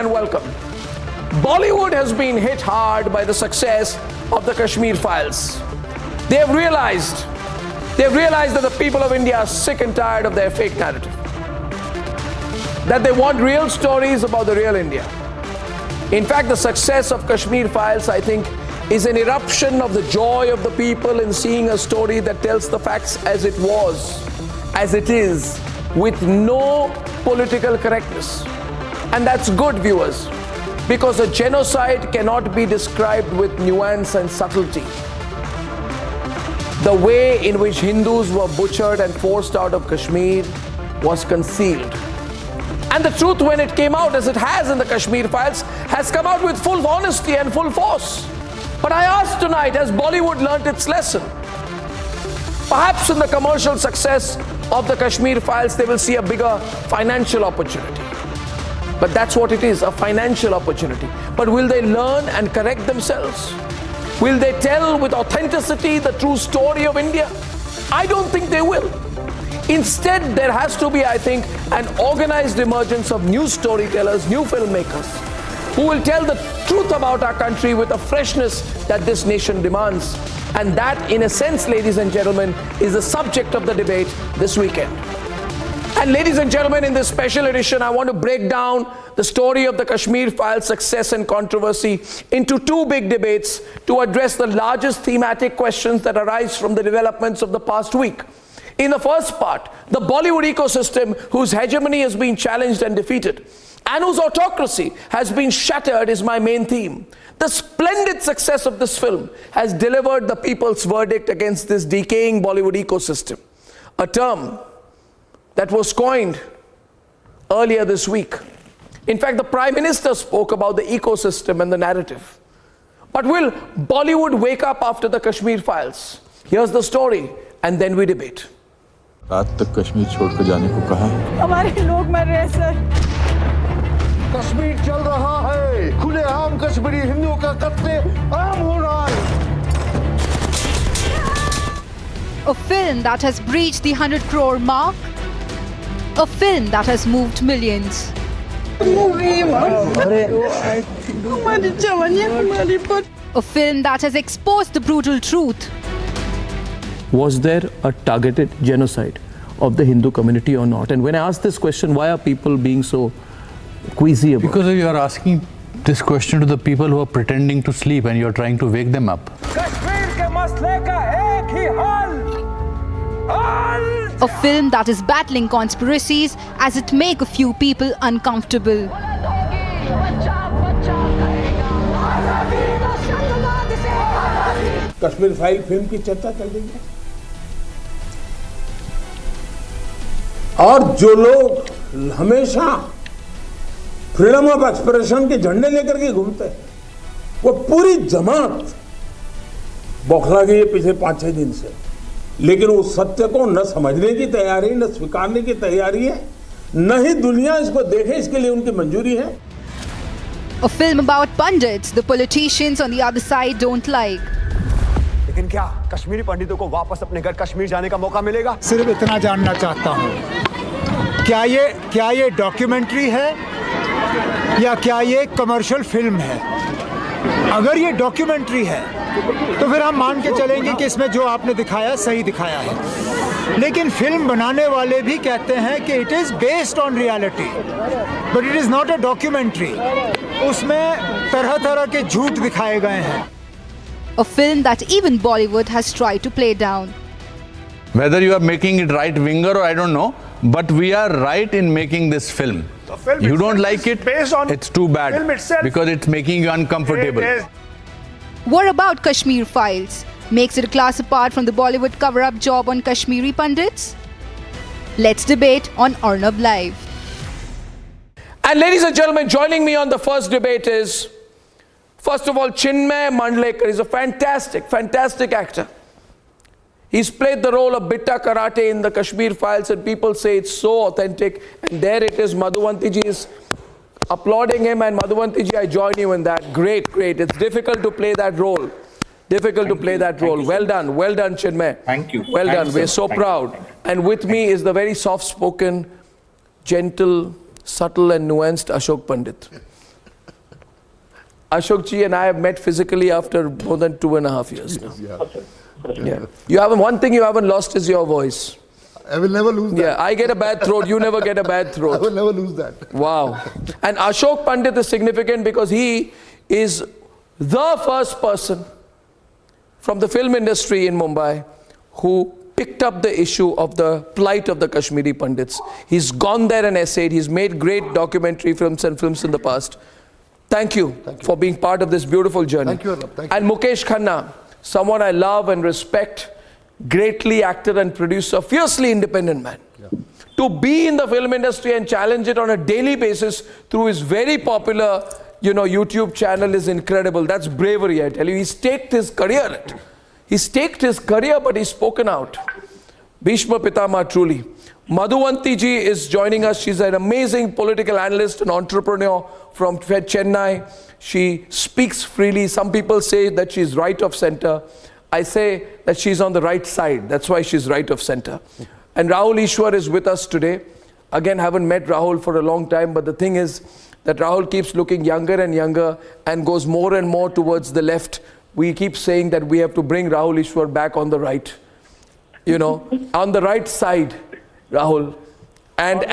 and welcome. Bollywood has been hit hard by the success of the Kashmir Files. They've realized that the people of India are sick and tired of their fake narrative. That they want real stories about the real India. In fact, the success of Kashmir Files, I think, is an eruption of the joy of the people in seeing a story that tells the facts as it was, as it is, with no political correctness. And that's good, viewers, because a genocide cannot be described with nuance and subtlety. The way in which Hindus were butchered and forced out of Kashmir was concealed. And the truth, when it came out, as it has in the Kashmir Files, has come out with full honesty and full force. But I ask tonight, has Bollywood learnt its lesson? Perhaps in the commercial success of the Kashmir Files, they will see a bigger financial opportunity. But that's what it is, a financial opportunity. But will they learn and correct themselves? Will they tell with authenticity the true story of India? I don't think they will. Instead, there has to be, I think, an organized emergence of new storytellers, new filmmakers, who will tell the truth about our country with a freshness that this nation demands. And that, in a sense, ladies and gentlemen, is the subject of the debate this weekend. And ladies and gentlemen, in this special edition, I want to break down the story of the Kashmir Files' success and controversy into two big debates to address the largest thematic questions that arise from the developments of the past week. In the first part, the Bollywood ecosystem, whose hegemony has been challenged and defeated, and whose autocracy has been shattered, is my main theme. The splendid success of this film has delivered the people's verdict against this decaying Bollywood ecosystem, a term that was coined earlier this week. In fact, the Prime Minister spoke about the ecosystem and the narrative. But will Bollywood wake up after the Kashmir Files? Here's the story, and then we debate. रात तक कश्मीर छोड़कर जाने को कहा है। हमारे लोग मर रहे हैं सर। कश्मीर चल रहा है, खुलेआम कश्मीरी हिंदुओं का कत्ले आम हो रहा है। A film that has breached the 100 crore mark. A film that has moved millions. A film that has exposed the brutal truth. Was there a targeted genocide of the Hindu community or not? And when I ask this question, why are people being so queasy about it? Because you are asking this question to the people who are pretending to sleep and you are trying to wake them up. A film that is battling conspiracies as it makes a few people uncomfortable. Kashmir file film की चर्चा चल रही है और जो लोग हमेशा freedom of expression के झंडे लेकर के घूमते हैं वो पूरी जमात बौखला गई है पिछले 5-6 दिन से, लेकिन उस सत्य को न समझने की तैयारी, न स्वीकारने की तैयारी है, न ही दुनिया इसको देखे इसके लिए उनकी मंजूरी है. A film about pundits the politicians on the other side don't like. लेकिन क्या कश्मीरी पंडितों को वापस अपने घर कश्मीर जाने का मौका मिलेगा? सिर्फ इतना जानना चाहता हूँ, क्या ये डॉक्यूमेंट्री है या क्या ये कमर्शियल फिल्म है? अगर ये डॉक्यूमेंट्री है तो फिर हम मान के चलेंगे कि इसमें जो आपने दिखाया सही दिखाया है, लेकिन फिल्म बनाने वाले भी कहते हैं कि it is based on reality, but it is not a documentary. उसमें तरह तरह के झूठ दिखाए गए हैं. A film that even Bollywood has tried to play down. Whether you are making it right winger or I don't know, but we are right in making this film. You don't like it, it's too bad because it's making you uncomfortable. What about Kashmir Files? Makes it a class apart from the Bollywood cover-up job on Kashmiri pundits? Let's debate on Arnab Live. And ladies and gentlemen, joining me on the first debate is, first of all, Chinmay Mandlekar. He's a fantastic actor. He's played the role of Bitta Karate in the Kashmir Files, and people say it's so authentic. And there it is, Madhuvanti-ji is applauding him, and Madhuvanti-ji, I join you in that. Great. It's difficult to play that role. Well done, Chinmay. Thank you. Well done. We're so proud. And with me is the very soft-spoken, gentle, subtle and nuanced Ashok Pandit. Ashok ji and I have met physically after more than 2.5 years now. Yeah. You haven't, one thing you haven't lost is your voice. I will never lose that. Yeah, I get a bad throat, you never get a bad I throat. will never lose that. Wow. And Ashok Pandit is significant because he is the first person from the film industry in Mumbai who picked up the issue of the plight of the Kashmiri Pandits. He's gone there and essayed. He's made great documentary films and films in the past. Thank you for being part of this beautiful journey. Thank you, Arnab. Thank you. And Mukesh Khanna, someone I love and respect, greatly actor and producer, fiercely independent man. Yeah. To be in the film industry and challenge it on a daily basis through his very popular, YouTube channel is incredible. That's bravery, I tell you. He staked his career. He staked his career, but he's spoken out. Bhishma Pitama, truly. Madhuvanti ji is joining us. She's an amazing political analyst and entrepreneur from Chennai. She speaks freely. Some people say that she's right of center. I say that she's on the right side. That's why she's right of center. And Rahul Ishwar is with us today. Again, haven't met Rahul for a long time, but the thing is that Rahul keeps looking younger and younger and goes more and more towards the left. We keep saying that we have to bring Rahul Ishwar back on the right. On the right side, Rahul. And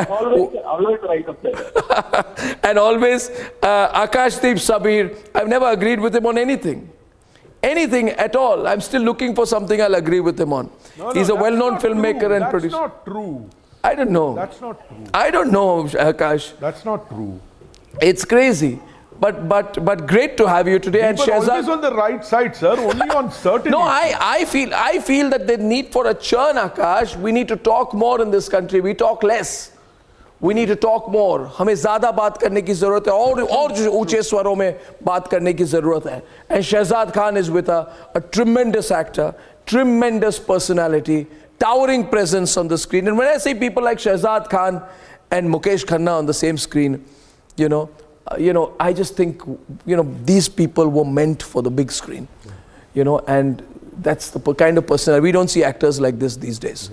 always right up there. And always Akashdeep Sabir. I've never agreed with him on anything. Anything at all. I'm still looking for something I'll agree with him on. He's a well-known filmmaker and producer. That's not true. I don't know. That's not true. I don't know, Akash. That's not true. It's crazy. But great to have you today. And But Shehzad, always on the right side, sir. Only on certain no, issues. I feel that the need for a churn, Akash. We need to talk more in this country. We talk less. We need to talk more. हमें ज़्यादा बात करने की ज़रूरत है और ऊंचे स्वरों में बात करने की ज़रूरत है. And Shehzad Khan is with a tremendous actor, tremendous personality, towering presence on the screen. And when I say people like Shehzad Khan and Mukesh Khanna on the same screen, I just think, these people were meant for the big screen, and that's the kind of personality. We don't see actors like this these days.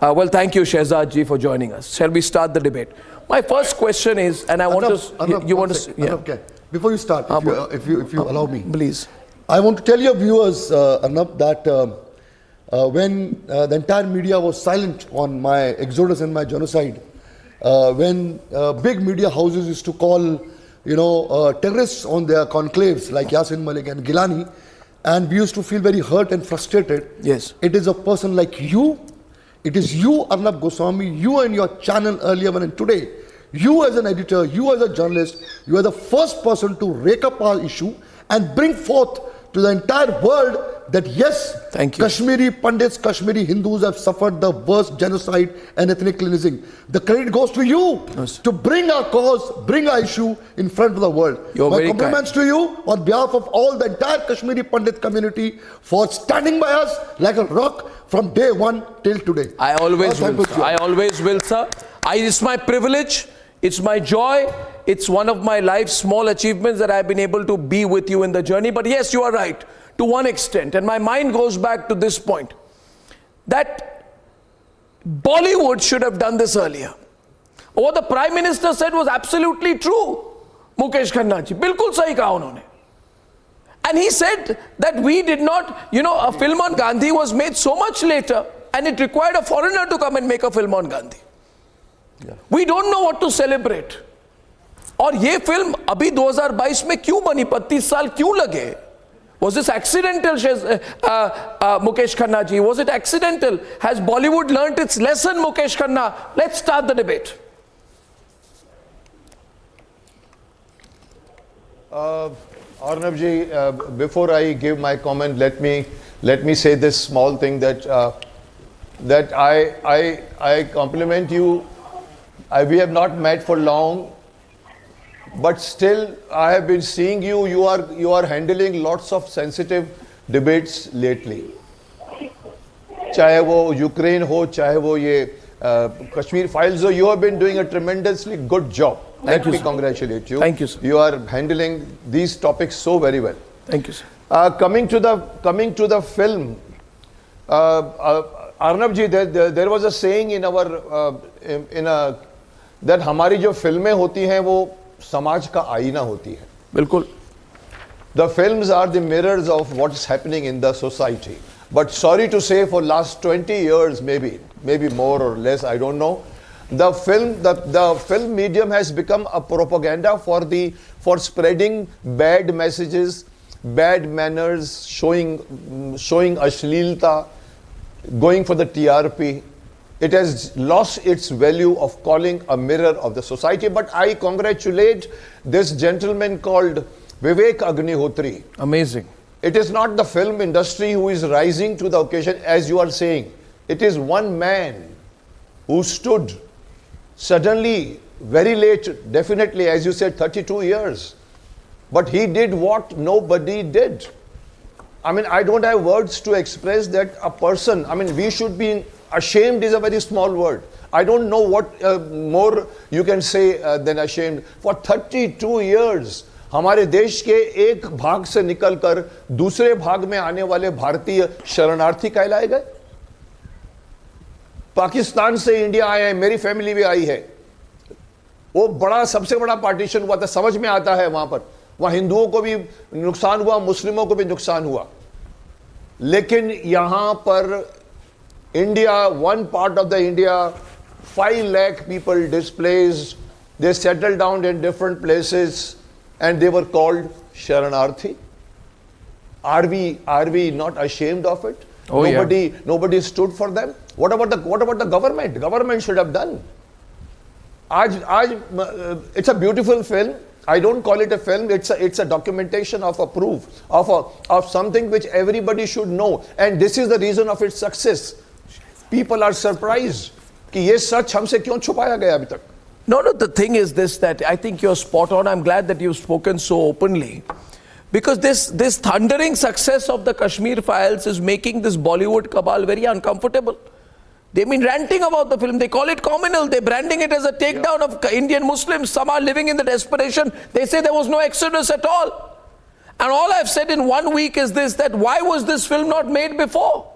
Well, thank you, Shehzad ji, for joining us. Shall we start the debate? My first question is, and I want Arnab, to, you want to, yeah. Okay. Before you start, if you allow me, please. I want to tell your viewers, Arnab, that when the entire media was silent on my exodus and my genocide, when big media houses used to call, terrorists on their conclaves like Yasin Malik and Gilani, and we used to feel very hurt and frustrated. Yes. It is a person like you. It is you, Arnab Goswami, you and your channel earlier and today. You as an editor, you as a journalist, you are the first person to rake up our issue and bring forth to the entire world that yes, thank you. Kashmiri Pandits, Kashmiri Hindus have suffered the worst genocide and ethnic cleansing. The credit goes to you to bring our cause, bring our issue in front of the world. My compliments to you on behalf of all the entire Kashmiri Pandit community for standing by us like a rock from day one till today. I always will. I always will, sir. It's my privilege. It's my joy. It's one of my life's small achievements that I've been able to be with you in the journey. But yes, you are right to one extent. And my mind goes back to this point, that Bollywood should have done this earlier. What the Prime Minister said was absolutely true. Mukesh Khanna ji, bilkul sahi kaha unhone. And he said that we did not, a film on Gandhi was made so much later, and it required a foreigner to come and make a film on Gandhi. Yeah. We don't know what to celebrate. और ये film अभी 2022 में क्यों बनी, 35 साल क्यों लगे? Was this accidental, Mukesh Khanna ji? Was it accidental? Has Bollywood learnt its lesson, Mukesh Khanna? Let's start the debate. Arnab ji, before I give my comment, let me say this small thing that I compliment you. We have not met for long, but still I have been seeing you. You are handling lots of sensitive debates lately. चाहे वो Ukraine हो, चाहे वो ये Kashmir Files हो, you have been doing a tremendously good job. Let me congratulate you. Thank you, sir. You are handling these topics so very well. Thank you, sir. Coming to the film, Arnab ji, there was a saying in that हमारी जो फिल्में होती हैं वो समाज का आईना होती है. बिल्कुल. The films are the mirrors of what's happening in the society. But sorry to say, for last 20 years, maybe more or less, I don't know, the film medium has become a propaganda for spreading bad messages, bad manners, showing ashleelta, going for the TRP. It has lost its value of calling a mirror of the society. But I congratulate this gentleman called Vivek Agnihotri. Amazing. It is not the film industry who is rising to the occasion, as you are saying. It is one man who stood suddenly, very late, definitely, as you said, 32 years. But he did what nobody did. I mean, I don't have words to express that a person, I mean, we should be ashamed is a very small word. I don't know what more you can say than ashamed. For 32 years, हमारे देश के एक भाग से निकलकर दूसरे भाग में आने वाले भारतीय शरणार्थी कहलाए गए। पाकिस्तान से इंडिया आए हैं, मेरी फैमिली भी आई है। वो बड़ा सबसे बड़ा पार्टीशन हुआ था, समझ में आता है वहां पर। वहां हिंदुओं को भी नुकसान हुआ, मुस्लिमों को भी नुकसान हुआ। लेकिन यहां पर India, one part of the India, 5 lakh people displaced, they settled down in different places and they were called Sharanarthi. Are we not ashamed of it? Oh, nobody stood for them. What about the government? Government should have done. It's a beautiful film. I don't call it a film. It's a documentation of a proof of something which everybody should know. And this is the reason of its success. People are surprised कि ये सच हमसे क्यों छुपाया गया अभी तक? No, the thing is this, that I think you're spot on. I'm glad that you've spoken so openly. Because this thundering success of the Kashmir Files is making this Bollywood cabal very uncomfortable. They've been ranting about the film. They call it communal. They're branding it as a takedown of Indian Muslims. Some are living in the desperation. They say there was no exodus at all. And all I've said in 1 week is this, that why was this film not made before?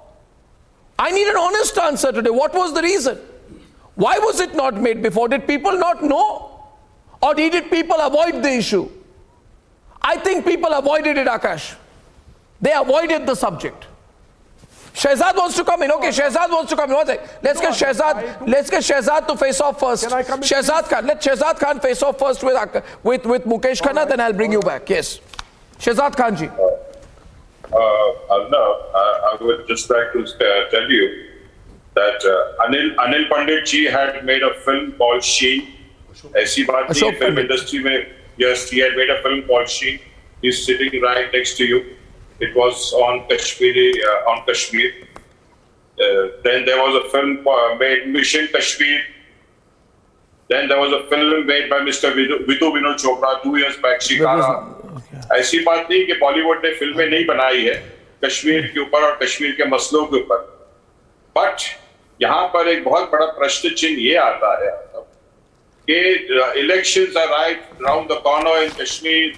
I need an honest answer today. What was the reason? Why was it not made before? Did people not know? Or did people avoid the issue? I think people avoided it, Akash. They avoided the subject. Shehzad wants to come in. Okay, Shehzad wants to come in. One second. Let's get Shehzad to face off first. Shehzad Khan. Let Shehzad Khan face off first with Mukesh Khanna, then I'll bring you back. Yes. Shehzad Khan ji. Arnab, I would just like to tell you that Anil Pandit ji had made a film called Sheen. ऐसी बात नहीं, film industry में, yes, he had made a film called Sheen. He's sitting right next to you. It was on Kashmir. Then there was a film made, Mission Kashmir. Then there was a film made by Mr. Vidhu Vinod Chopra 2 years back, Shikara. ऐसी बात नहीं कि बॉलीवुड ने फिल्में नहीं बनाई है कश्मीर के ऊपर और कश्मीर के मसलों के ऊपर, बट यहाँ पर एक बहुत बड़ा प्रश्न चिन्ह ये आता है कि elections are right round the corner in Kashmir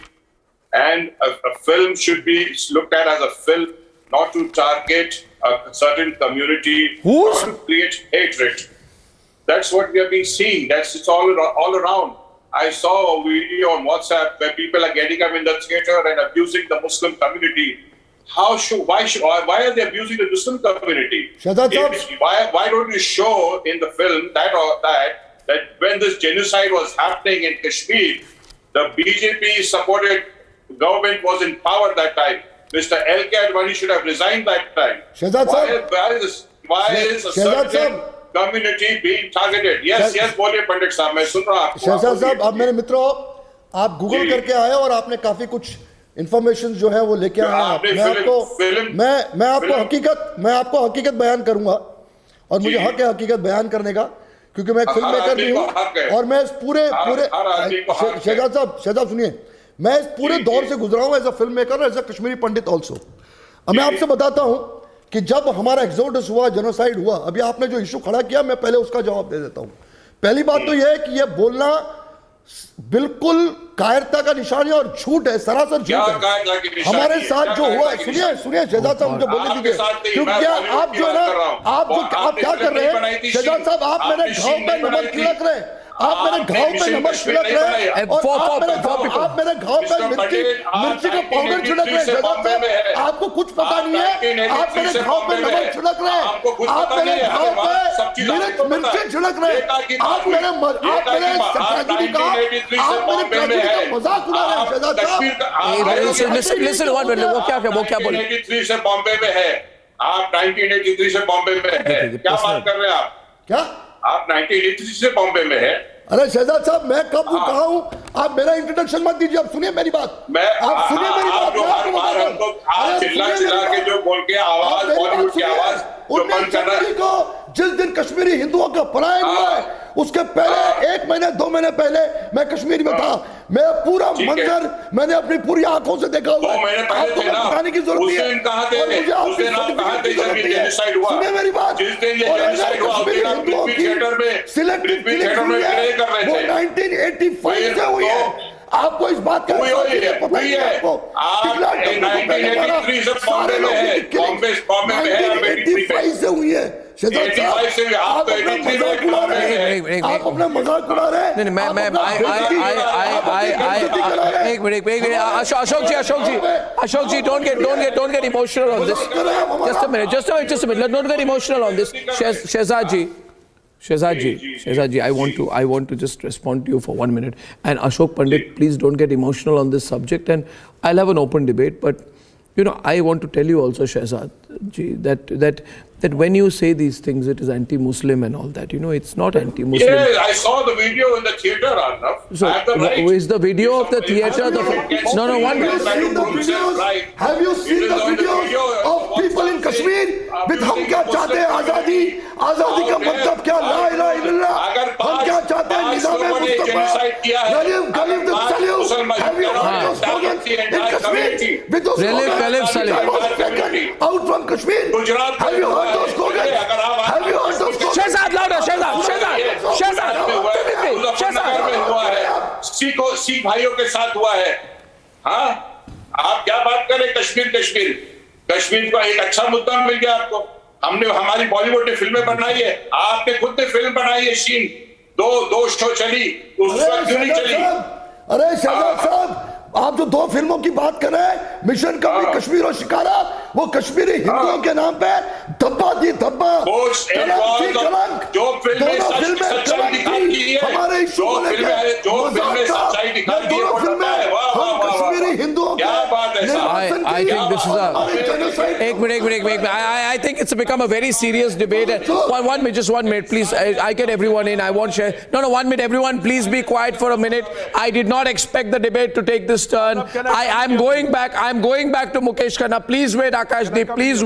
and a film should be looked at as a film, not to target a certain community, not to create hatred. That's what we have been seeing. It's all around. I saw a video on WhatsApp where people are getting up in the theater and abusing the Muslim community. Why are they abusing the Muslim community? Why don't you show in the film that when this genocide was happening in Kashmir, the BJP supported government was in power that time. Mr. L.K. Advani should have resigned that time. Why is a certain community being targeted? Yes, बोलिए पंडित साहब, मैं सुन रहा हूँ। शहजाद साहब, आप मेरे मित्रों, आप गूगल करके आए और आपने काफी कुछ इंफॉर्मेशन जो है वो लेके आए हैं। मैं आपको हकीकत बयान करूंगा और मुझे हक है हकीकत बयान करने का, क्योंकि मैं एक फिल्म मेकर भी हूँ और मैं इस पूरे शहजाद साहब सुनिए, मैं इस पूरे दौर से गुजरा हूं as a film maker, as a Kashmiri Pandit also. अब मैं आपसे बताता हूं कि जब हमारा एक्सोडस हुआ, जेनोसाइड हुआ, अभी आपने जो इशू खड़ा किया, मैं पहले उसका जवाब दे देता हूं। पहली बात तो यह है कि यह बोलना बिल्कुल कायरता का निशान है और झूठ है, सरासर झूठ है। हमारे साथ जो हुआ, सुनिए शहजाद साहब, मुझे बोलने दीजिए, क्योंकि आप जो है ना, आप क्या कर रहे हैं शहजाद साहब, आप मेरे घाव पे नमक छिड़क रहे हैं, आप मेरे घाव पे नमक छिड़क रहे हैं और आप मेरे घाव पे मिर्ची का पाउडर छिड़क रहे हैं। शहजाद साहब, आपको कुछ पता नहीं है, आप मेरे घाव पे नमक छिड़क रहे हैं, आप मेरे घाव पे मिर्ची छिड़क रहे हैं, आप मेरे ट्रेजेडी का मजाक उड़ा रहे हैं। शहजाद साहब, लिसन वन मिनट, वो क्या बोले? 1983 से बॉम्बे में है, आप 1983 से बॉम्बे में है, क्या बात कर रहे हैं आप? क्या आप 1983 से बॉम्बे में है? अरे शहजाद साहब, मैं कब हूँ, कहा हूँ? आप मेरा इंट्रोडक्शन मत दीजिए, आप सुनिए मेरी बात। आप सुनिए मेरी बात। आप चिल्ला के जो बोल के आवाज, बॉलीवुड की आवाज जो बंद कर रहा है, जिस दिन कश्मीरी हिंदुओं का पलायन हुआ है उसके पहले 1 महीने 2 महीने पहले मैं कश्मीर में था। मैं पूरा मंजर मैंने अपनी पूरी आंखों से देखा हुआ है। आपको बताने की जरूरत नहीं है। सुनिए मेरी बात। कश्मीरी हिंदुओं की सिलेक्टिव किलिंग हुई है, वो 1985 से हुई है। आपको इस बात का पता ही है? आपको से हुई है। आप अपना मजाक उड़ा रहे हैं। एक minute, Ashok ji, don't get emotional on this. Just a minute. Don't get emotional on this. Shehzad ji, I want to just respond to you for 1 minute. And Ashok Pandit, please don't get emotional on this subject. And I'll have an open debate. But I want to tell you also, Shehzad ji, that when you say these things, it is anti-Muslim and all that. It's not anti-Muslim. Yes, I saw the video in the theater, Arnab. So, is the video of the theater? No, one minute. Have you seen the videos of people in Kashmir with हम क्या चाहते हैं? आजादी का मतलब क्या? ला इलाहा इल्लल्लाह। हम क्या चाहते हैं? निज़ाम मुस्तफा, गलीब the salute. Have you heard those slogans in Kashmir? With those slogans out from Kashmir. Have you heard those slogans? Have you heard those slogans? Shehzad, louder, Shehzad. Sikh भाइयों के साथ हुआ है। हाँ, आप क्या बात करें? कश्मीर का एक अच्छा मुद्दा मिल गया आपको। हमारी बॉलीवुड ने फिल्में बनाई है, आपने खुद ने फिल्म बनाई है शीन, दो शो चली, उस वक्त क्यों नहीं चली? अरे शहजाद साहब, आप जो 2 फिल्मों की बात कर रहे हैं, मिशन कभी कश्मीर और शिकारा, वो कश्मीरी हिंदुओं के नाम पे धब्बा दी धब्बा, कलंक, जो फिल्में सच्चाई दिखाती है, हमारे इश्यू को लेकर दोनों फिल्में हम कश्मीरी हिंदुओं के I think this is एक minute, I think it's become a very serious debate. Just 1 minute, please. I get everyone in. I want share. No, 1 minute, everyone, please be quiet for a minute. I did not expect the debate to take this turn. I'm going back to Mukesh Khanna. Please wait, Akashdeep. Please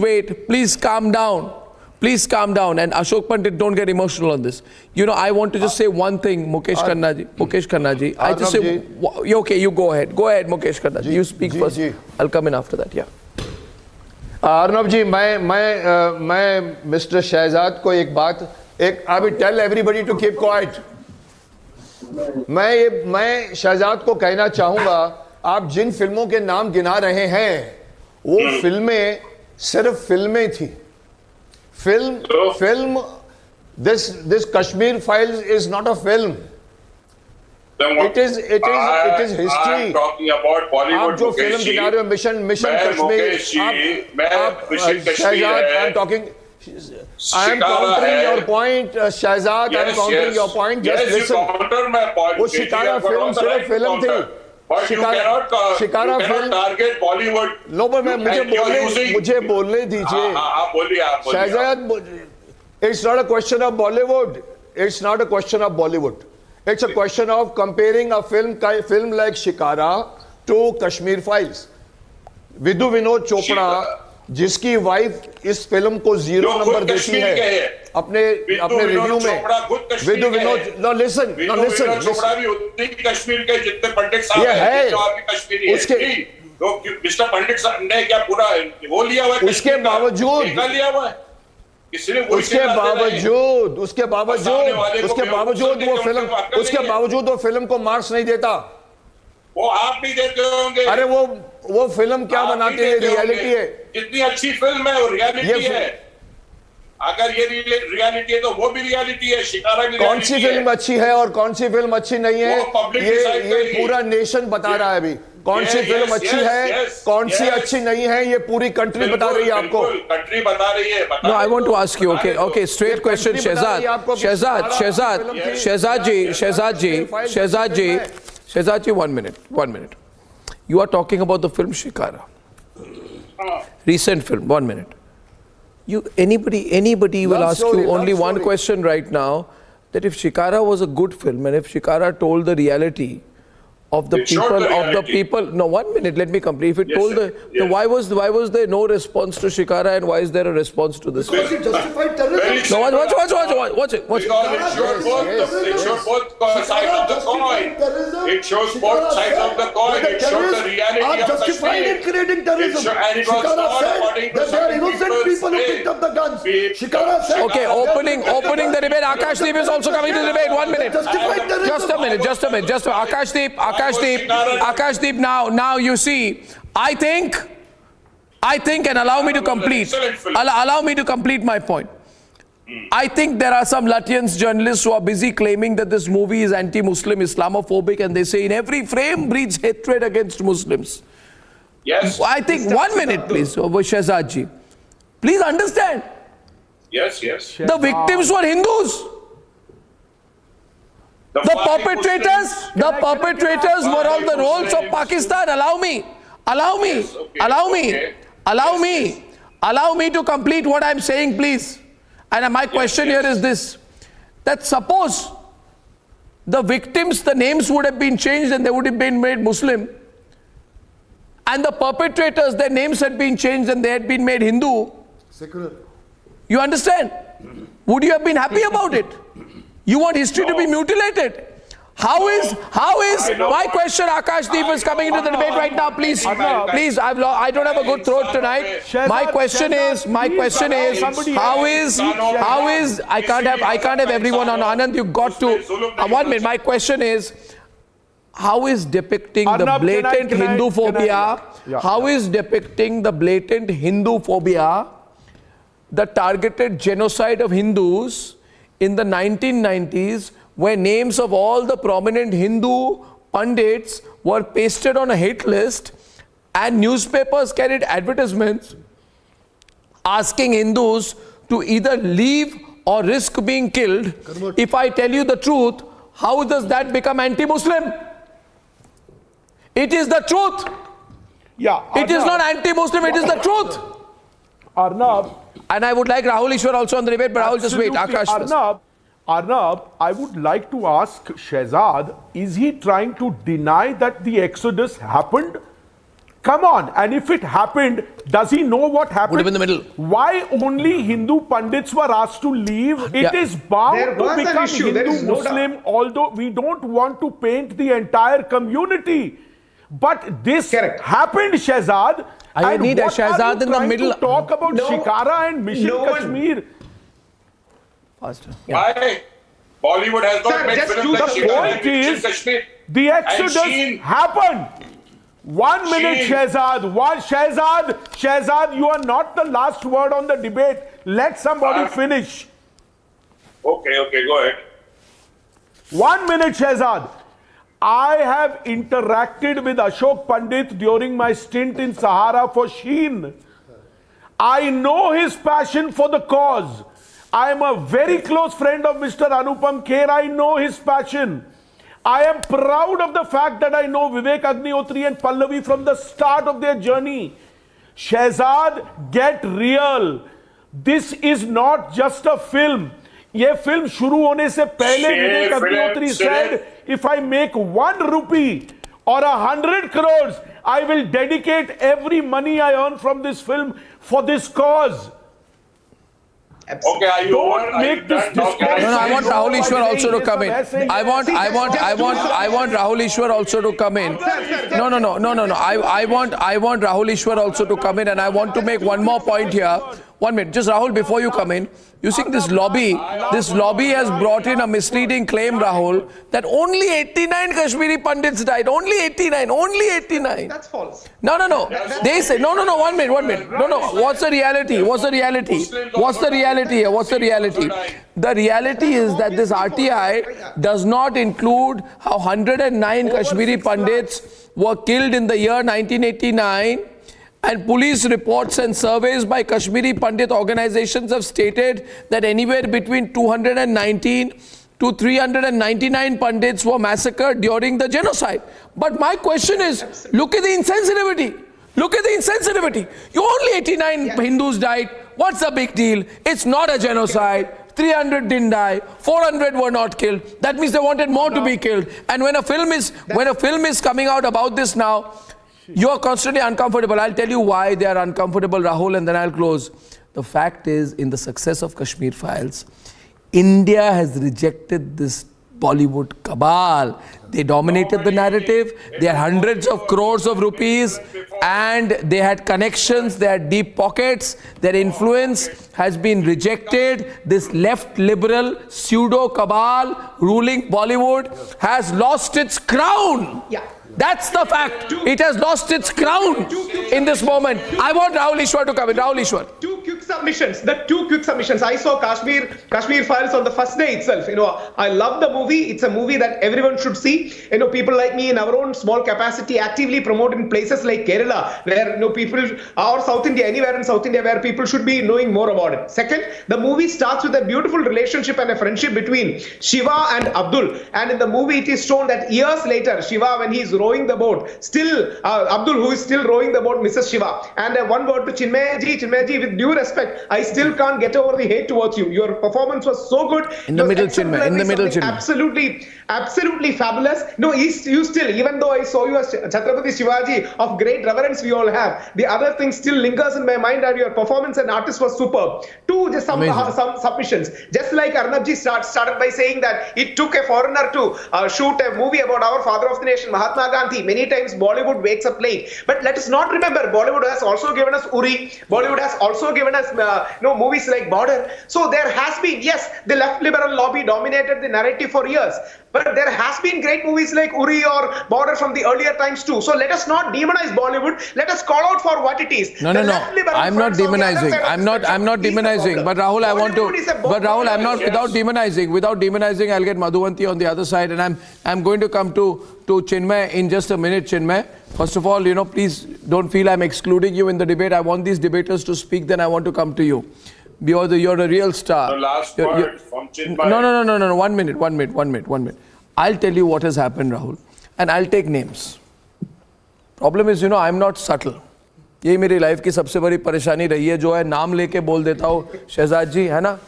wait. Please calm down. And Ashok Pandit, don't get emotional on this. I want to just say one thing, Mukesh Khanna ji. I just say, okay, you go ahead, Mukesh Khanna ji. You speak first. I'll come in after that. Yeah. Arnab ji, मैं mister Shahzad को एक बात, I will tell everybody to keep quiet. मैं शहजाद को कहना चाहूंगा, आप जिन फिल्मों के नाम गिना रहे हैं, वो फिल्में सिर्फ फिल्में थी। Film, this Kashmir Files is not a film. It is history. I'm talking about Bollywood. आप जो फिल्म गिना रहे हो, mission Kashmir, Shahzad, I am countering your point, Shahzad. I am countering your point. Just listen. वो शिकारा फिल्म सिर्फ film थी। Shikara film target Bollywood. No, पर मुझे बोलने दीजिए। आप बोलिए। Shahzad, it's not a question of Bollywood. It's not a question of Bollywood. It's a question of comparing a film like Shikara to Kashmir Files. Vidhu Vinod Chopra, जिसकी wife इस film को 0 number देती है अपने review में, विदु Vinod, listen, Kashmir के जितने पंडित साहब हैं, जो आपके कश्मीरी उसके मिस्टर पंडित साहब ने क्या पूरा वो लिया हुआ है? उसके बावजूद वो फिल्म को मार्क्स नहीं देता। वो आप नहीं देते होंगे। अरे वो फिल्म क्या बनाती है? रियलिटी है। कितनी अच्छी फिल्म है, वो रियलिटी है। अगर ये रियलिटी है तो वो भी रियलिटी है, शिकारा भी कौन सी फिल्म अच्छी है और कौन सी फिल्म अच्छी नहीं है, वो public ये decide करेगी। पूरा नेशन बता रहा है अभी। कौन सी फिल्म अच्छी है, कौन सी अच्छी नहीं है, ये पूरी कंट्री बता रही है आपको। कंट्री बता रही है। No, I want to ask you. Okay, straight question, Shehzad. Shehzad ji, 1 minute. You are talking about the film Shikara. Recent film, 1 minute. Anybody will ask you only one question right now, that if Shikara was a good film and if Shikara told the reality of the people, no, 1 minute, let me complete. If it told why was there no response to Shikara and why is there a response to this? Because he justified terrorism. No, watch it. Because it shows both sides of the coin. It shows both sides of the coin. It shows the reality are of justified in Kashmir. creating terrorism. And it was Shikara not said according to that they are some innocent people's people who faith. picked up the guns. Shikara said. Okay, opening the debate. Akashdeep is also coming to the debate. 1 minute. Just a minute. Akashdeep, now you see, I think, and allow me to complete. Allow me to complete my point. I think there are some Latvian journalists who are busy claiming that this movie is anti-Muslim, Islamophobic, and they say in every frame breeds hatred against Muslims. Yes. I think, 1 minute please, Shehzad ji. Please understand. Yes. The victims were Hindus. The perpetrators were on the rolls of Pakistan. Allow me to complete what I'm saying, please. And my question here is this, that suppose the victims, the names would have been changed and they would have been made Muslim, and the perpetrators, their names had been changed and they had been made Hindu. Secular. You understand? Would you have been happy about it? You want history to be mutilated? How is my question, Akashdeep is coming into the debate right now, please, I don't have a good throat tonight. My question is, how is, I can't have everyone on. Anand, you got to, 1 minute, my question is, how is depicting the blatant Hindu phobia, how is depicting the blatant Hindu phobia, the targeted genocide of Hindus in the 1990s, where names of all the prominent Hindu pundits were pasted on a hit list and newspapers carried advertisements asking Hindus to either leave or risk being killed. If I tell you the truth, how does that become anti-Muslim? It is the truth. Yeah. It is not anti-Muslim, it is the truth. Arnab. And I would like Rahul Ishwar also on the debate, but Rahul, just wait. Akash. Arnab, I would like to ask Shehzad, is he trying to deny that the Exodus happened? Come on, and if it happened, does he know what happened? Would have been the middle. Why only Hindu pundits were asked to leave? It is bound to become Hindu-Muslim, although we don't want to paint the entire community. But this happened, Shehzad. I need a Shehzad in the middle. To talk about Shikara and Mission Kashmir. Faster. Why? Bollywood has not made films like Shikara and Mission Kashmir. The Exodus happened. 1 minute, Shehzad. Shehzad, you are not the last word on the debate. Let somebody finish. Okay, go ahead. 1 minute, Shehzad. I have interacted with Ashok Pandit during my stint in Sahara for Sheen. I know his passion for the cause. I am a very close friend of Mr. Anupam Kher. I know his passion. I am proud of the fact that I know Vivek Agnihotri and Pallavi from the start of their journey. Shehzad, get real. This is not just a film. ये film शुरू होने से पहले Vivek Agnihotri said, if I make 1 rupee or 100 crores, I will dedicate every money I earn from this film for this cause. Okay, are you Don't make this discourse. No, I want Rahul Ishwar also to come in. I want Rahul Ishwar also to come in. No. I want Rahul Ishwar also to come in, and I want to make one more point here. 1 minute. Just Rahul, before you come in, you think this lobby has brought in a misleading claim, Rahul, that only 89 Kashmiri Pandits died. Only 89. That's false. No. They say, no, 1 minute. No. What's the reality? What's the reality here? The reality is that this RTI does not include how 109 Kashmiri Pandits were killed in the year 1989. And police reports and surveys by Kashmiri Pandit organizations have stated that anywhere between 219 to 399 Pandits were massacred during the genocide. But my question is, look at the insensitivity. You only 89 Hindus died. What's the big deal? It's not a genocide. 300 didn't die. 400 were not killed. That means they wanted more to be killed. And when a film is coming out about this now, you are constantly uncomfortable. I'll tell you why they are uncomfortable, Rahul, and then I'll close. The fact is, in the success of Kashmir Files, India has rejected this Bollywood cabal. They dominated the narrative. They had hundreds of crores of rupees and they had connections, they had deep pockets. Their influence has been rejected. This left liberal pseudo cabal ruling Bollywood has lost its crown. That's the fact. It has lost its crown in this moment. I want Rahul Ishwar to come in. Rahul Ishwar. Two quick submissions. I saw Kashmir Files on the first day itself. I love the movie. It's a movie that everyone should see. People like me in our own small capacity actively promote in places like Kerala, where people, or South India, anywhere in South India where people should be knowing more about it. Second, the movie starts with a beautiful relationship and a friendship between Shiva and Abdul. And in the movie, it is shown that years later, Shiva, when he's rowing the boat, still Abdul, who is still rowing the boat, misses Shiva. And one word to Chinmay, with due respect, I still can't get over the hate towards you. Your performance was so good. In the middle, Chinmay. Absolutely fabulous. No, you still, even though I saw you as Chhatrapati Shivaji, of great reverence we all have, the other thing still lingers in my mind that your performance and artist was superb. Two, just some submissions. Just like Arnabji started by saying that it took a foreigner to shoot a movie about our father of the nation, Mahatma Gandhi. Many times Bollywood wakes up late. But let us not remember, Bollywood has also given us Uri. Bollywood has also given us movies like Border. So there has been, yes, the left liberal lobby dominated the narrative for years. But there has been great movies like Uri or Border from the earlier times too. So let us not demonize Bollywood. Let us call out for what it is. No. I'm not demonizing. I'm not demonizing. But Rahul, I want to. But Rahul, I'm not without demonizing. Without demonizing, I'll get Madhuvanti on the other side, and I'm going to come to Chinmay in just a minute. Chinmay, first of all, please don't feel I'm excluding you in the debate. I want these debaters to speak. Then I want to come to you. You're a real star. The last word from Chinmay. No. 1 minute. I'll tell you what has happened, Rahul, and I'll take names. Problem is, I'm not subtle. यही मेरी life की सबसे बड़ी परेशानी रही है, जो है नाम लेके बोल देता हूँ, शहजाद जी, है ना?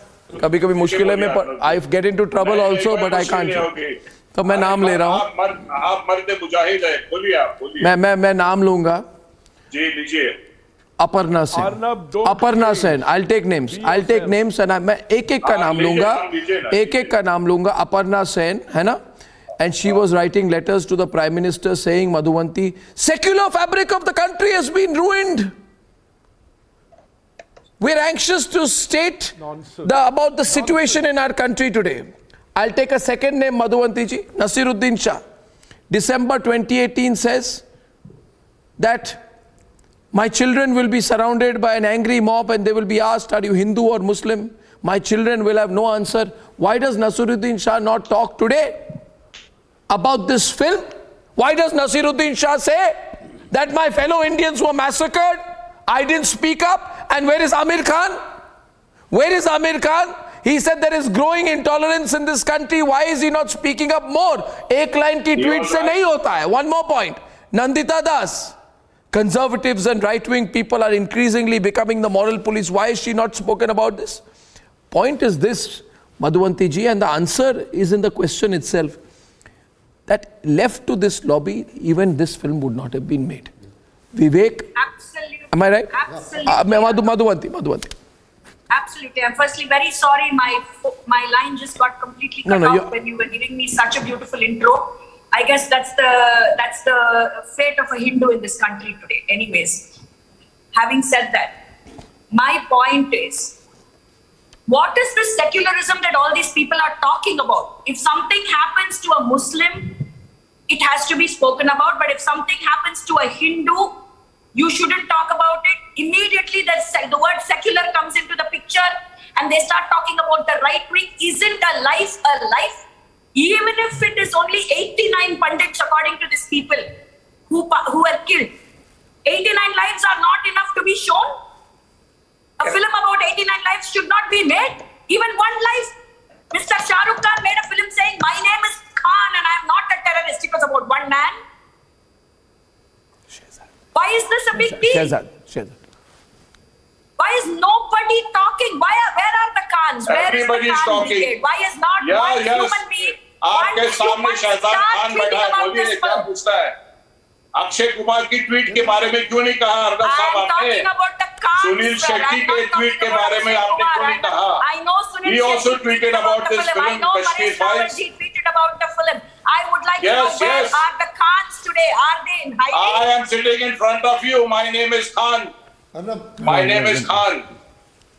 कभी-कभी मुश्किल है में, I get into trouble also, but I can't. तो मैं नाम ले रहा हूँ. आप मर्द मुजाहिद हैं, बोलिए आप, बोलिए. मैं नाम लूँगा. जी, लीजिए. Aparna Sen. I'll take names and मैं एक-एक का नाम लूँगा. Aparna Sen, है ना? And she was writing letters to the Prime Minister saying, Madhuvanti, secular fabric of the country has been ruined. We're anxious to state about the situation in our country today. I'll take a second name, Madhuvanti ji. Nasiruddin Shah. December 2018 says that my children will be surrounded by an angry mob and they will be asked, are you Hindu or Muslim? My children will have no answer. Why does Nasiruddin Shah not talk today about this film? Why does Nasiruddin Shah say that my fellow Indians were massacred? I didn't speak up. And where is Amir Khan? He said there is growing intolerance in this country. Why is he not speaking up more? Ek line ki tweet se nahi hota hai. One more point. Nandita Das. Conservatives and right-wing people are increasingly becoming the moral police. Why is she not spoken about this? Point is this, Madhuvanti ji, and the answer is in the question itself. That left to this lobby, even this film would not have been made. Vivek, absolutely. Am I right? Absolutely. Madhuvanti. Absolutely. I'm firstly very sorry. My line just got completely cut off when you were giving me such a beautiful intro. I guess that's the fate of a Hindu in this country today. Anyways, having said that, My point is, what is the secularism that all these people are talking about? If something happens to a Muslim, it has to be spoken about. But if something happens to a Hindu, you shouldn't talk about it. Immediately, the word secular comes into the picture and they start talking about the right wing. Isn't a life a life? Even if it is only 89 pundits, according to these people who were killed, 89 lives are not enough to be shown. A film about 89 lives should not be made. Even one life. Mr. Shah Rukh Khan made a film saying, my name is Khan and I am not a terrorist. It was about one man. Why is this a big deal? Why is nobody talking? Where are the Khans? Where Everybody is the Khan brigade? Why is not one human being? आपके सामने शहजाद खान बैठा है, बोलिए क्या पूछता है? अक्षय कुमार की tweet के बारे में क्यों नहीं कहा अर्नब साहब आपने? सुनील शेट्टी के ट्वीट के बारे में आपने क्यों नहीं कहा? He also tweeted about this film, Kashmir Files. He tweeted about the film. I would like to know where are the Khans today? Are they in hiding? I am sitting in front of you. My name is Khan. My name is Khan.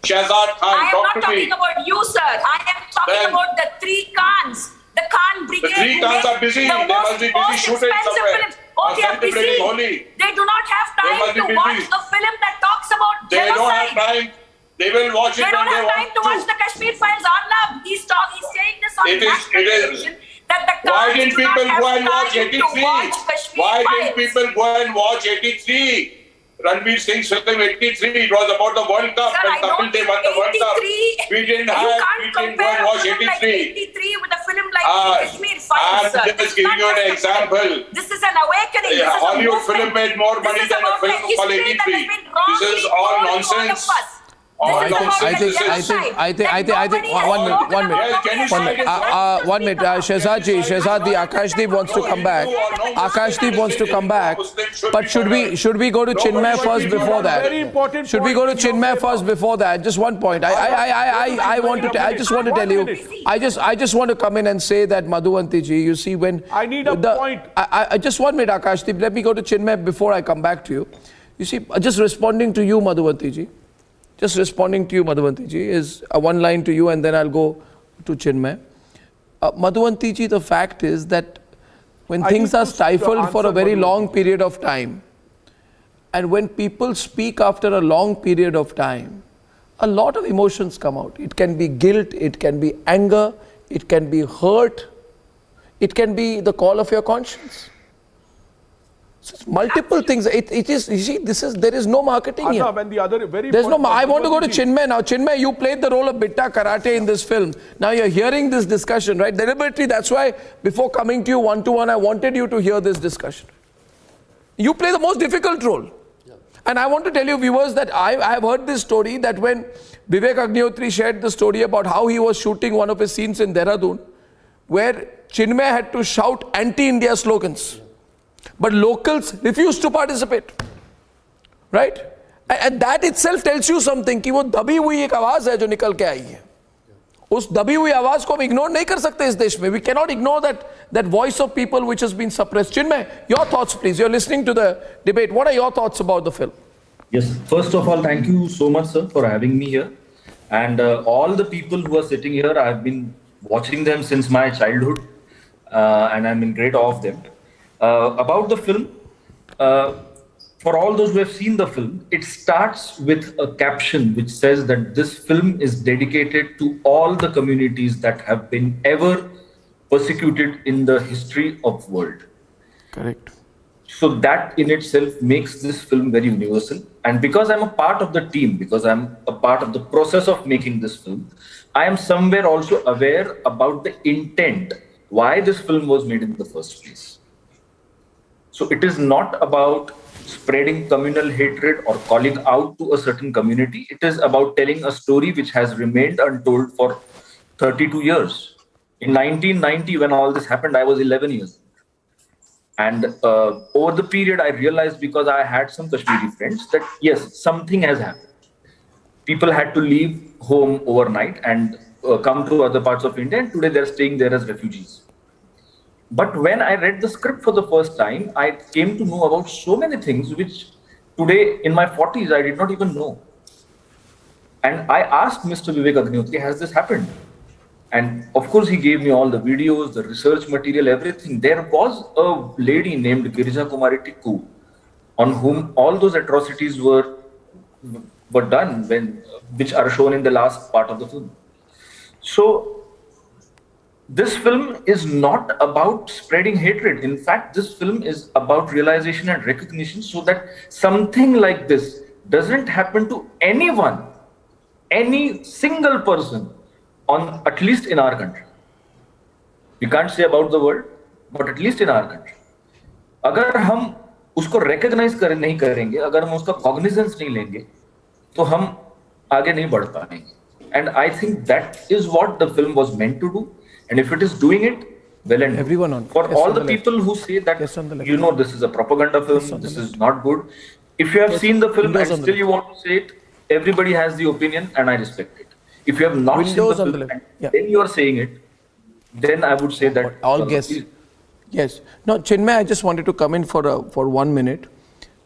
Shahzad Khan. I am not talking about you, sir. I am talking about the three Khans. The Khan brigade. The three Khans are busy. They must be busy shooting somewhere. Oh, they are busy. They do not have time to watch a film that talks about genocide. They don't have time. They will watch it when they want to. They don't have time to watch the Kashmir Files. Arnab, he's saying this on national television. That the Why didn't people go and watch 83? Why didn't people go and watch 83? Ranveer Singh's film 83. It was about the World Cup. Sir, when Kapil Dev won the World Cup. We didn't go and watch 83. Like 83 with a film like Kashmir Files. I'm just giving you an example. This is an awakening. This is Hollywood film made more money than a film called 83. This is all nonsense. I think one minute. Shehzad Akashdeep wants to come back. Akashdeep wants to come back. But should we go to Chinmay first before that? Should we go to Chinmay first before that? Just one point. I just want to tell you. I just want to come in and say that Madhuvanti ji, you see when I need a point. I just 1 minute, Akashdeep. Let me go to Chinmay before I come back to you. You see, just responding to you, Madhuvanti ji. Just responding to you, Madhuvanti ji, is one line to you and then I'll go to Chinmay. Madhuvanti ji, the fact is that when things are stifled for a very long period of time, and when people speak after a long period of time, a lot of emotions come out. It can be guilt, it can be anger, it can be hurt, it can be the call of your conscience. So it's multiple things. It is, you see, there is no marketing here. And the other very There's no, I want to go to Chinmay now. Chinmay, you played the role of Bitta Karate in this film. Now you're hearing this discussion, right? Deliberately, that's why before coming to you one-to-one, I wanted you to hear this discussion. You play the most difficult role. Yeah. And I want to tell you viewers that I have heard this story that when Vivek Agnihotri shared the story about how he was shooting one of his scenes in Dehradun, where Chinmay had to shout anti-India slogans. Yeah. But locals refused to participate, right? And that itself tells you something कि वो दबी हुई एक आवाज है जो निकल के आई है. उस दबी हुई आवाज को हम ignore नहीं कर सकते इस देश में. We cannot ignore that voice of people which has been suppressed. Chinmay, your thoughts, please. You're listening to the debate. What are your thoughts about the film? Yes. First of all, thank you so much, sir, for having me here. And all the people who are sitting here, I've been watching them since my childhood, and I'm in great awe of them. About the film, for all those who have seen the film, it starts with a caption which says that this film is dedicated to all the communities that have been ever persecuted in the history of the world. Correct. So that in itself makes this film very universal. And because I'm a part of the team, because I'm a part of the process of making this film, I am somewhere also aware about the intent, why this film was made in the first place. So it is not about spreading communal hatred or calling out to a certain community. It is about telling a story which has remained untold for 32 years. In 1990, when all this happened, I was 11 years old. And over the period, I realized, because I had some Kashmiri friends, that yes, something has happened. People had to leave home overnight and come to other parts of India, and today they're staying there as refugees. But when I read the script for the first time, I came to know about so many things which today in my 40s I did not even know. And I asked Mr. Vivek Agnihotri, has this happened? And of course, he gave me all the videos, the research material, everything. There was a lady named Girija Kumari Tikku, on whom all those atrocities were done, which are shown in the last part of the film. So this film is not about spreading hatred. In fact, this film is about realization and recognition, so that something like this doesn't happen to anyone, any single person, on at least in our country. We can't say about the world, but at least in our country. अगर हम उसको recognize नहीं करेंगे, अगर हम उसका cognizance नहीं लेंगे, तो हम आगे नहीं बढ़ पाएंगे. And I think that is what the film was meant to do. And if it is doing it, well and everyone on for all the people who say that, you know, this is a propaganda film, this is not good. If you have seen the film and still you want to say it, everybody has the opinion and I respect it. If you have not seen the film and then you are saying it, then I would say that all guess. Yes. No, Chinmay, I just wanted to come in for 1 minute.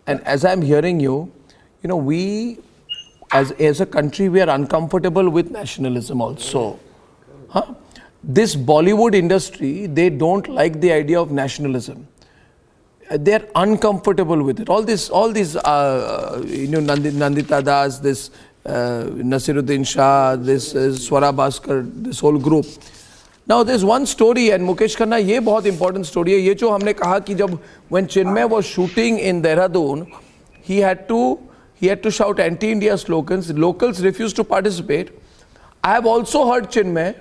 And as I'm hearing you, you know, we as a country, we are uncomfortable with nationalism also. This Bollywood industry, they don't like the idea of nationalism. They're uncomfortable with it. All these, you know, Nandita Das, this Nasiruddin Shah, this Swara Bhaskar, this whole group. Now there's one story, and Mukesh Khanna, ये बहुत important story है. ये जो हमने कहा कि जब when Chinmay was shooting in Dehradun, he had to shout anti-India slogans. Locals refused to participate. I have also heard, Chinmay,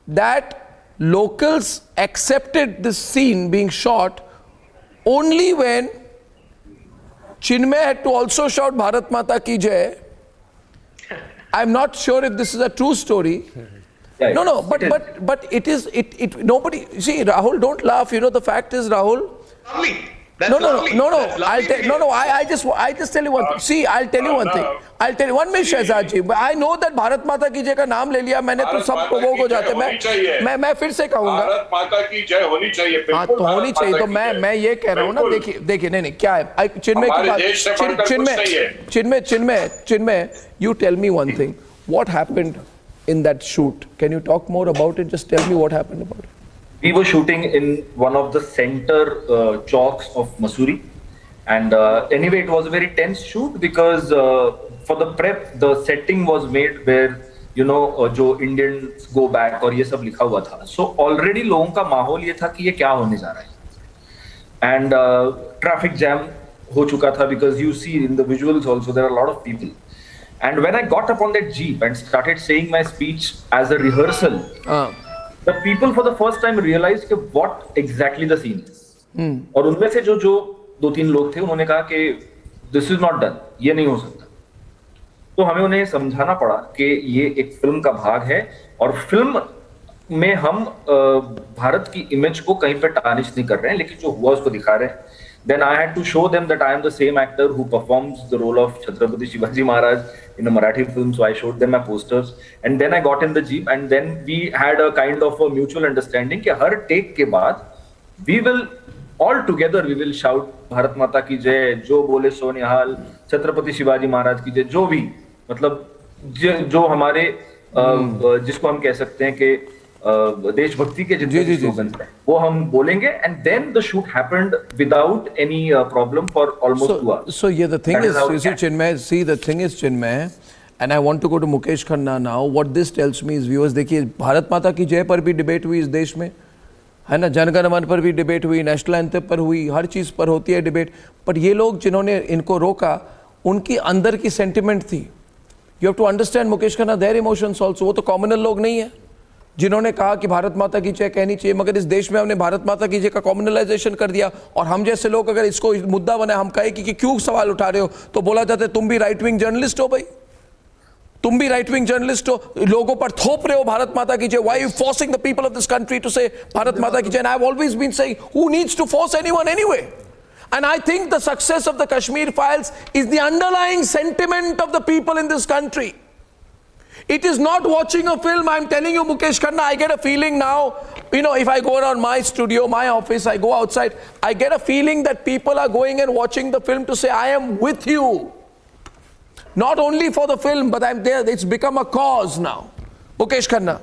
that locals accepted this scene being shot only when Chinmay had to also shout Bharat Mata Ki Jai. I'm not sure if this is a true story. Yeah, no, but it is, nobody, see, Rahul, don't laugh. You know, the fact is, Rahul. I just tell you one thing. See, I'll tell you one thing. I'll tell you one minute, Shehzad ji. I know that Bharat Mata Ki Jai का नाम ले लिया मैंने तो सब वो हो जाते मैं फिर से कहूँगा भारत माता की जय होनी चाहिए. हाँ तो होनी चाहिए तो मैं ये कह रहा हूँ ना देखिए नहीं क्या है चिन्मय you tell me one thing. What happened in that shoot? Can you talk more about it? Just tell me what happened about it. We were shooting in one of the center chowks of Mussoorie, and anyway, it was a very tense shoot because for the prep, the setting was made where, you know, जो Indians go back और ये सब लिखा हुआ था. So already लोगों का माहौल ये था कि ये क्या होने जा रहा है, and traffic jam हो चुका था because you see in the visuals also there are a lot of people. And when I got up on that jeep and started saying my speech as a rehearsal, the people for the first time realized what exactly the scene is. और उनमें से जो 2-3 लोग थे उन्होंने कहा कि this is not done, ये नहीं हो सकता. तो हमें उन्हें समझाना पड़ा कि ये एक फिल्म का भाग है और फिल्म में हम भारत की इमेज को कहीं पे टार्निश नहीं कर रहे हैं, लेकिन जो हुआ उसको दिखा रहे हैं. Then I had to show them that I am the same actor who performs the role of Chhatrapati Shivaji Maharaj in a Marathi film. So I showed them my posters, and then I got in the jeep, and then we had a kind of a mutual understanding कि हर take के बाद we will all together we will shout Bharat Mata की जय, जो बोले सो निहाल, छत्रपति शिवाजी महाराज की जय, जो भी मतलब जो हमारे जिसको हम कह सकते हैं कि देशभक्ति के जितने स्लोगन्स हैं वो हम बोलेंगे. And then the shoot happened without any problem for almost 2 hours. So yeah, the thing is, you see, Chinmay, the thing is, Chinmay, and I want to go to Mukesh Khanna now. What this tells me is, viewers, देखिए भारत माता की जय पर भी debate हुई इस देश में, है ना, जनगण मन पर भी डिबेट हुई, नेशनल एंथम पर हुई, हर चीज पर होती है डिबेट. पर ये लोग जिन्होंने इनको रोका, उनकी अंदर की सेंटिमेंट थी. You have to understand, Mukesh Khanna, their emotions also. वो तो कॉमनल लोग नहीं है जिन्होंने कहा कि भारत माता की जय कहनी चाहिए, मगर इस देश में हमने भारत माता की जय का कॉमनलाइजेशन कर दिया. और हम जैसे लोग अगर इसको मुद्दा बने, हम कहे कि क्यों सवाल उठा रहे हो, तो बोला जाता है तुम भी राइट विंग जर्नलिस्ट हो भाई, तुम भी राइट विंग जर्नलिस्ट हो, लोगों पर थोप रहे हो भारत माता की जय. Why you forcing the people of this country to say Bharat माता की जय? I have always been saying, who needs to force anyone anyway? And I think the success of the Kashmir Files is the underlying sentiment of the people in this country. It is not watching a film. I'm telling you, Mukesh Khanna, I get a feeling now, you know, if I go around my studio, my office, I go outside, I get a feeling that people are going and watching the film to say, I am with you. Not only for the film, but I'm there. It's become a cause now. Mukesh Khanna.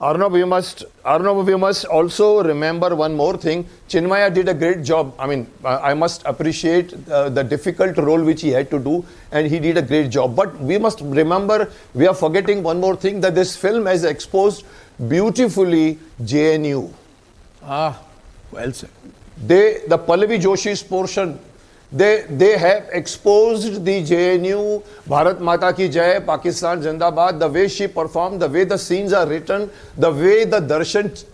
Arnab, we must also remember one more thing. Chinmaya did a great job. I mean, I must appreciate the difficult role which he had to do, and he did a great job. But we must remember, we are forgetting one more thing, that this film has exposed beautifully JNU. Ah, well said. The Pallavi Joshi's portion, they have exposed the JNU, Bharat Mata Ki Jai, Pakistan Zindabad, the way she performed, the way the scenes are written, the way the darshan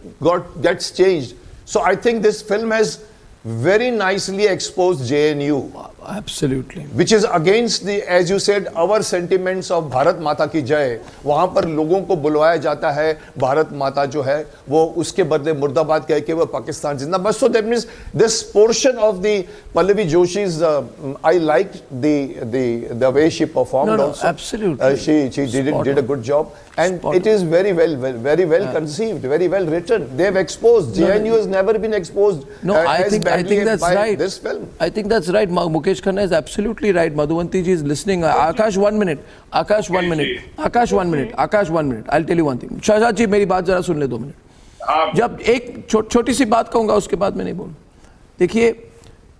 gets changed. So I think this film has very nicely exposed JNU. Absolutely. Which is against the, as you said, our sentiments of Bharat Mata Ki Jai. वहाँ पर लोगों को बुलवाया जाता है, भारत माता जो है, वो उसके बदले मुर्दाबाद कह के वो पाकिस्तान जिंदाबाद. So that means this portion of the Pallavi Joshi's, I liked the way she performed also. Absolutely. She did a good job. And it is very well conceived, very well written. They have exposed. JNU has never been exposed. I think that's right. This film. I think that's right. Mukesh Khanna is absolutely right. Madhuvanti ji is listening. Akash, 1 minute. Akash, 1 minute. Akash, 1 minute. Akash, 1 minute. I'll tell you one thing. Shahzad ji, मेरी बात जरा सुन ले 2 minute. जब एक छोटी सी बात कहूँगा, उसके बाद मैं नहीं बोलूँ. देखिए,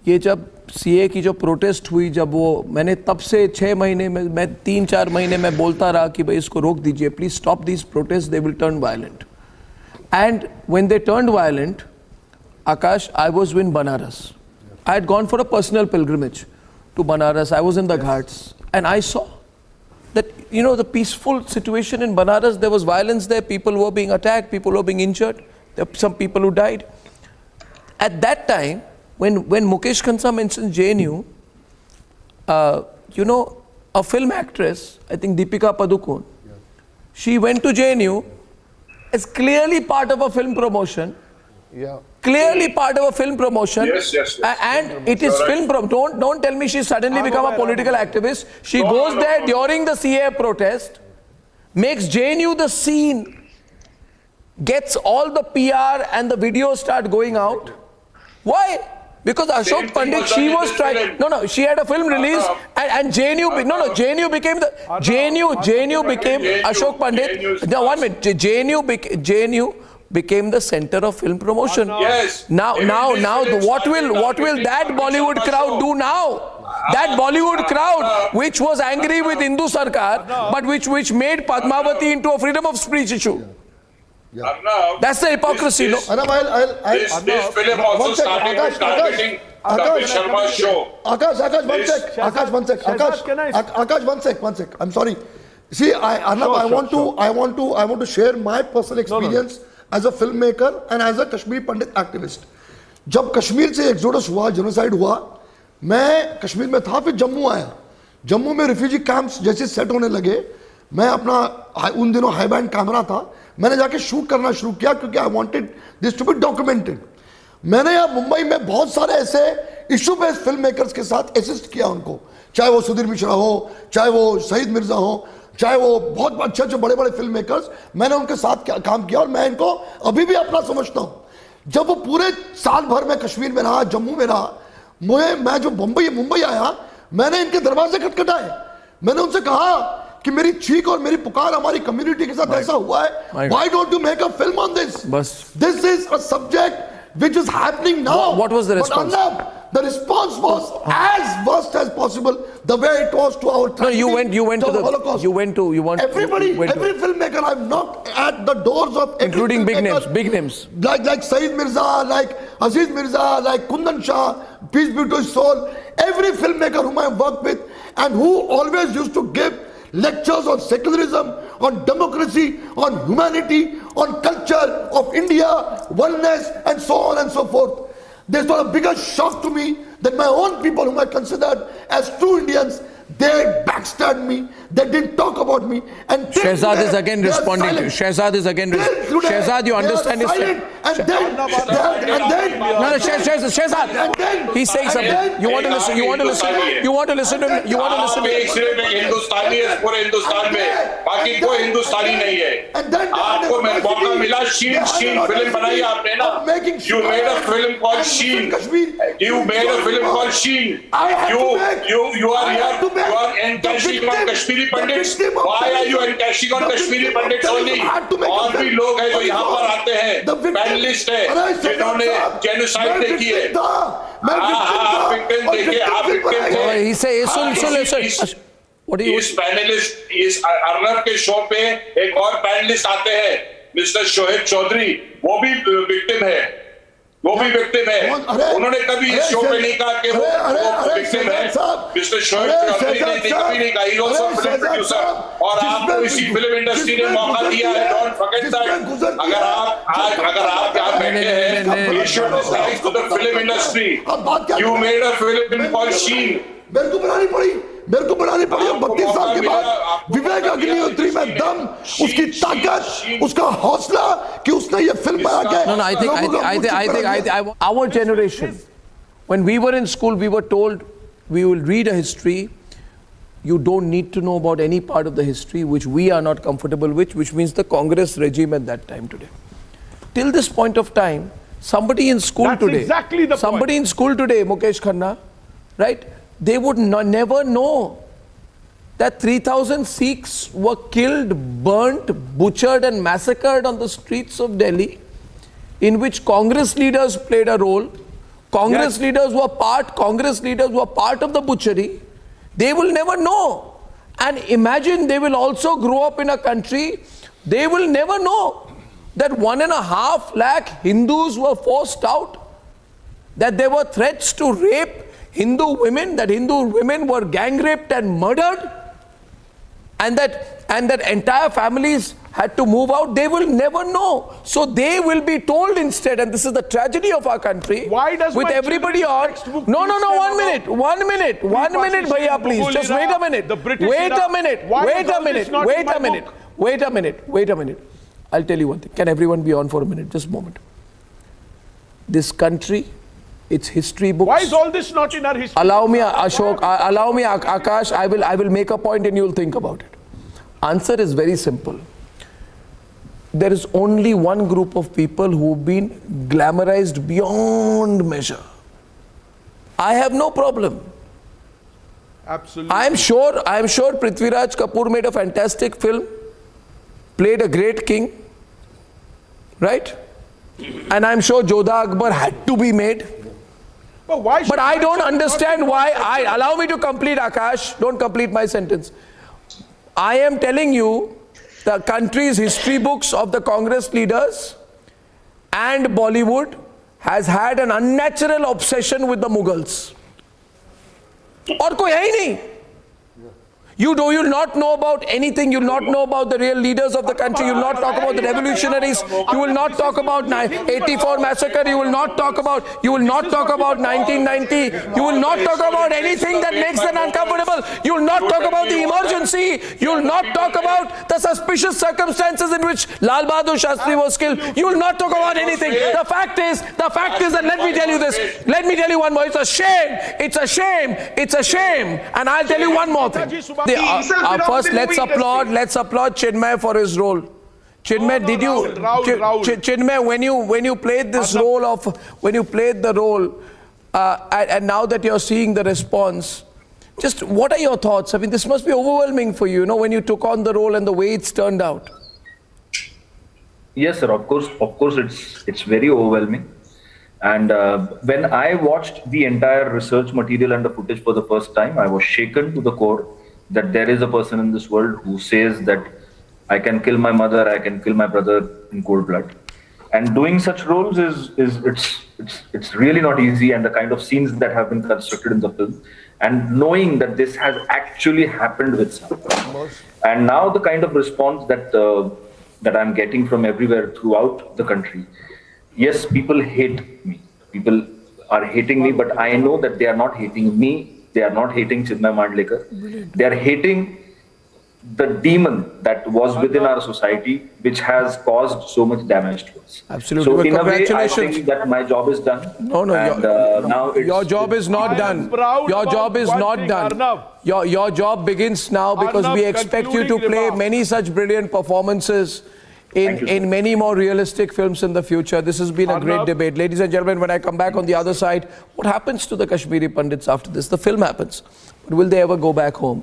ये जब सीए की जो प्रोटेस्ट हुई, जब वो, मैंने तब से 6 महीने में, मैं 3-4 महीने में बोलता रहा कि भाई इसको रोक दीजिए, please stop this protest, they will turn violent. And when they turned violent, Akash, I was in Banaras. I had gone for a personal pilgrimage to Banaras. I was in the Ghats and I saw that, you know, the peaceful situation in Banaras, there was violence there, people were being attacked, people were being injured, there were some people who died. At that time, when Mukesh Khanna mentions JNU, you know, a film actress, I think Deepika Padukone, she went to JNU as clearly part of a film promotion. Yeah. Clearly part of a film promotion. Yes. And it is film don't tell me she suddenly become a political activist. She goes there during the CA protest, makes JNU the scene, gets all the PR and the videos start going out. Why? Because Ashok Pandit, she was trying. No, she had a film release, and JNU. JNU became the JNU became Ashok Pandit. Now 1 minute. JNU became the center of film promotion. Yes. Now, what will that Bollywood crowd do now? That Bollywood crowd, which was angry with Hindu Sarkar, but which made Padmavati into a freedom of speech issue. Yeah. That's the hypocrisy, no? This film also started with targeting Kapil Sharma's show. Akash, one sec. I'm sorry. See, Arnab, I want to share my personal experience as a filmmaker and as a Kashmir Pandit activist. जब कश्मीर से exodus हुआ, genocide हुआ, मैं कश्मीर में था, फिर जम्मू आया. जम्मू में रिफ्यूजी कैंप्स जैसे सेट होने लगे, मैं अपना उन दिनों हाई बैंड कैमरा था, मैंने जाके शूट करना शुरू किया क्योंकि I wanted this to be documented. मैंने यहाँ मुंबई में बहुत सारे ऐसे इशू बेस्ड फिल्म मेकर्स के साथ असिस्ट किया उनको, चाहे वो सुधीर मिश्रा हो, चाहे वो शहीद मिर्जा हो, चाहे वो बहुत अच्छे बड़े फिल्म मेकर्स, मैंने उनके साथ काम किया और मैं इनको अभी भी अपना समझता हूँ. जब वो पूरे साल भर में कश्मीर में रहा, जम्मू में रहा, मैं जो मुंबई आया, मैंने इनके दरवाजे खटखटाए. मैंने उनसे कहा कि मेरी चीख और मेरी पुकार हमारी कम्युनिटी के साथ ऐसा हुआ है, why don't you make a film on this? This is a subject which is happening now. What was the response? Arnab, the response was as worst as possible, the way it was to our tragedy. No, you went to the Holocaust. Every filmmaker I've knocked at the doors of, including big names, like Saeed Mirza, like Aziz Mirza, like Kundan Shah, peace be to his soul. Every filmmaker whom I've worked with and who always used to give lectures on secularism, on democracy, on humanity, on culture of India, oneness, and so on and so forth. There's not a bigger shock to me that my own people whom I considered as true Indians, they backstabbed me, they didn't talk about me. And Shehzad is again responding to you. Shehzad, you understand his... And then, No, Shehzad, he's saying something. You want to listen? You want to listen? You want to listen to him? You want to listen to him? सिर्फ एक हिंदुस्तानी है पूरे हिंदुस्तान में, बाकी कोई हिंदुस्तानी नहीं है. आपको मौका मिला, शीन फिल्म बनाई आपने ना. You made a film called Sheen. You made a film called Sheen. You are here. You are encashing on Kashmiri Pandits. Why are you encashing on Kashmiri Pandits only? और भी लोग हैं जो यहाँ पर आते हैं, पैनलिस्ट हैं, जिन्होंने जेनोसाइड देखी है. आप विक्टिम देखिए, आप विक्टिम थे. He says, what do you? इस पैनलिस्ट, इस अर्नब के शो पे एक और पैनलिस्ट आते हैं, मिस्टर शोहेब चौधरी, वो भी विक्टिम है. वो भी विक्टिम है. उन्होंने कभी इस शो पे नहीं कहा कि वो विक्टिम है. मिस्टर शोहेब चौधरी ने कभी नहीं कहा. He is also a film producer. और आपको इसी फिल्म इंडस्ट्री ने मौका दिया है. Don't forget that. अगर आप यहाँ बैठे हैं, you should thanks to the film industry. You made a film called Sheen. मेरे को बनानी पड़ी 32 साल के बाद. विवेक अग्निहोत्री में दम, उसकी ताकत, उसका हौसला कि उसने ये फिल्म बना के. No, I think our generation, when we were in school, we were told we will read a history. You don't need to know about any part of the history which we are not comfortable with, which means the Congress regime at that time today. Till this point of time, somebody in school today, exactly the somebody in school today, Mukesh Khanna, right? They would never know that 3,000 Sikhs were killed, burnt, butchered and massacred on the streets of Delhi, in which Congress leaders played a role. Congress leaders were part of the butchery. They will never know. And imagine they will also grow up in a country, they will never know that 1.5 lakh Hindus were forced out, that there were threats to rape Hindu women, that Hindu women were gang raped and murdered, and that entire families had to move out. They will never know. So they will be told instead, and this is the tragedy of our country. Why does with everybody on? No, 1 minute, bhaiya, please. Just wait a minute. Wait a minute. I'll tell you one thing. Can everyone be on for a minute? Just a moment. This country, its history books. Why is all this not in our history? Allow me, Ashok, allow me, Akash, I will make a point and you'll think about it. Answer is very simple. There is only one group of people who've been glamorized beyond measure. I have no problem. Absolutely. I am sure Prithviraj Kapoor made a fantastic film, played a great king, right? And I'm sure Jodha Akbar had to be made. But I don't understand why. Allow me to complete, Akash. Don't complete my sentence. I am telling you, the country's history books of the Congress leaders and Bollywood has had an unnatural obsession with the Mughals. और कोई है ही नहीं. You'll not know about anything. You'll not know about the real leaders of the country. You'll not talk about the revolutionaries. You will not talk about 84 massacre. You will not talk about 1990. You will not talk about anything that makes them uncomfortable. You will not talk about the emergency. You will not talk about the suspicious circumstances in which Lal Bahadur Shastri was killed. You will not talk about anything. The fact is that, let me tell you this. Let me tell you one more. It's a shame. It's a shame. And I'll tell you one more thing. First, let's applaud Chinmay for his role. Chinmay, Chinmay, when you played this role and now that you're seeing the response, just what are your thoughts? I mean, this must be overwhelming for you, when you took on the role and the way it's turned out. Yes, sir. Of course, it's very overwhelming. And when I watched the entire research material and the footage for the first time, I was shaken to the core that there is a person in this world who says that I can kill my mother, I can kill my brother in cold blood. And doing such roles it's really not easy, and the kind of scenes that have been constructed in the film, and knowing that this has actually happened with someone. And now the kind of response that I'm getting from everywhere throughout the country. Yes, people hate me. People are hating me, but I know that they are not hating me. They are not hating Chinmay Mandlekar. They are hating the demon that was within our society, which has caused so much damage to us. Absolutely. So Well, in a way, I congratulations. think that my job is done. No, And, now it's, your job is not done. proud Your about job is one not thing, done. Arnab. Your job begins now because Arnab, we expect you to concluding play remarks. many such brilliant performances in many more realistic films in the future. This has been a great Arnab. debate. Ladies and gentlemen, when I come back on the other side, what happens to the Kashmiri Pandits after this? The film happens. But will they ever go back home?